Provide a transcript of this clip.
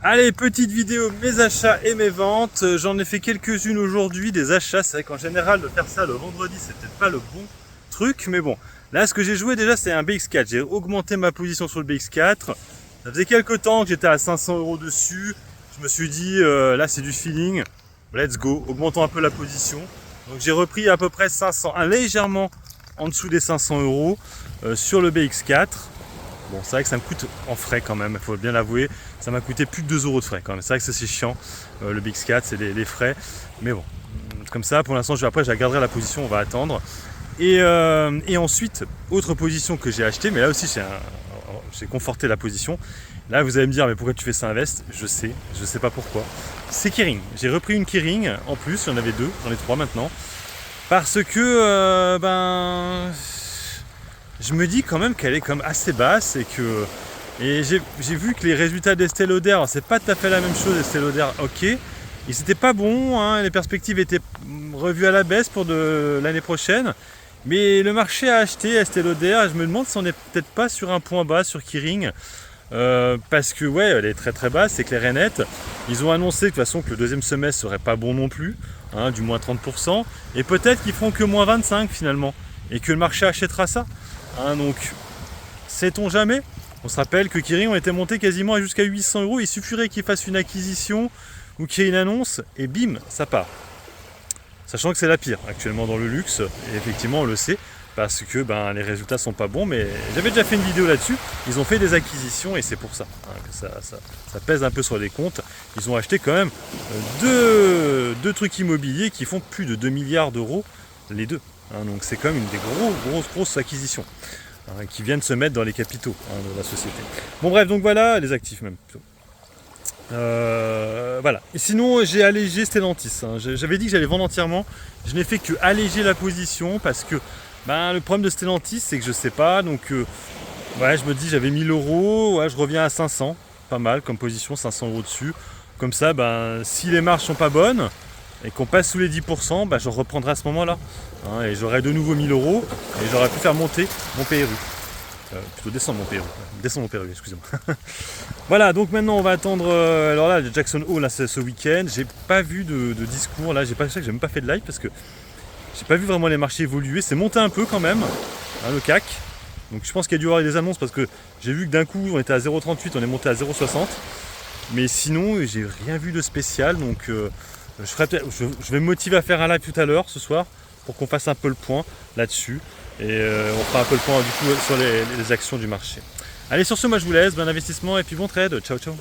Allez, petite vidéo, mes achats et mes ventes. J'en ai fait quelques-unes aujourd'hui, des achats. C'est vrai qu'en général, de faire ça le vendredi, c'est peut-être pas le bon truc. Mais bon, là, ce que j'ai joué déjà, c'est un BX4. J'ai augmenté ma position sur le BX4. Ça faisait quelques temps que j'étais à 500 € dessus. Je me suis dit, là, c'est du feeling. Let's go, augmentons un peu la position. Donc j'ai repris à peu près 500, légèrement en dessous des 500 € sur le BX4. Bon, c'est vrai que ça me coûte en frais quand même, il faut bien l'avouer. Ça m'a coûté plus de 2 € de frais quand même. C'est vrai que c'est chiant. Le BX4, c'est les frais. Mais bon, comme ça, pour l'instant, après, je garderai la position, on va attendre. Et ensuite, autre position que j'ai acheté, mais là aussi, j'ai conforté la position. Là, vous allez me dire, mais pourquoi tu fais ça invest? Je sais pas pourquoi. C'est Kering. J'ai repris une Kering en plus, j'en avais deux, j'en ai trois maintenant. Parce que, je me dis quand même qu'elle est comme assez basse et j'ai vu que les résultats d'Estée Lauder, alors c'est pas tout à fait la même chose. Estée Lauder, ok, ils étaient pas bons, hein, les perspectives étaient revues à la baisse pour l'année prochaine, mais le marché a acheté Estée Lauder et je me demande si on n'est peut-être pas sur un point bas sur Kering. Parce que ouais, elle est très très basse, c'est clair et net. Ils ont annoncé de toute façon que le deuxième semestre serait pas bon non plus, hein, du moins 30%, et peut-être qu'ils feront que moins 25 finalement, et que le marché achètera ça. Hein, donc, sait-on jamais? On se rappelle que Kering on était monté quasiment jusqu'à 800 €. Il suffirait qu'ils fassent une acquisition ou qu'il y ait une annonce, et bim, ça part. Sachant que c'est la pire actuellement dans le luxe, et effectivement on le sait. Parce que les résultats sont pas bons, mais j'avais déjà fait une vidéo là-dessus. Ils ont fait des acquisitions et c'est pour ça, hein, que ça pèse un peu sur les comptes. Ils ont acheté quand même deux trucs immobiliers qui font plus de 2 milliards d'euros les deux. Hein, donc c'est quand même une des grosses acquisitions, hein, qui viennent se mettre dans les capitaux, hein, de la société. Bon bref, donc voilà, les actifs même plutôt. Voilà. Et sinon j'ai allégé Stellantis, hein. J'avais dit que j'allais vendre entièrement. Je n'ai fait que alléger la position parce que le problème de Stellantis, c'est que je sais pas, donc ouais, je me dis j'avais 1000 €, ouais, je reviens à 500, pas mal comme position, 500 € dessus. Comme ça, si les marges sont pas bonnes et qu'on passe sous les 10%, je reprendrai à ce moment-là, hein, et j'aurai de nouveau 1000 € et j'aurai pu faire monter mon PRU. Plutôt descendre mon PRU, excusez-moi. Voilà, donc maintenant on va attendre. Alors là, Jackson Hole, là, c'est ce week-end. J'ai pas vu de discours, là, j'ai même pas fait de live parce que j'ai pas vu vraiment les marchés évoluer. C'est monté un peu quand même, hein, le CAC. Donc je pense qu'il y a dû y avoir des annonces parce que j'ai vu que d'un coup on était à 0,38, on est monté à 0,60. Mais sinon, j'ai rien vu de spécial. Donc je vais me motiver à faire un live tout à l'heure ce soir pour qu'on fasse un peu le point là-dessus. Et on fera un peu le point du coup sur les actions du marché. Allez, sur ce, moi je vous laisse, bon investissement et puis bon trade. Ciao ciao.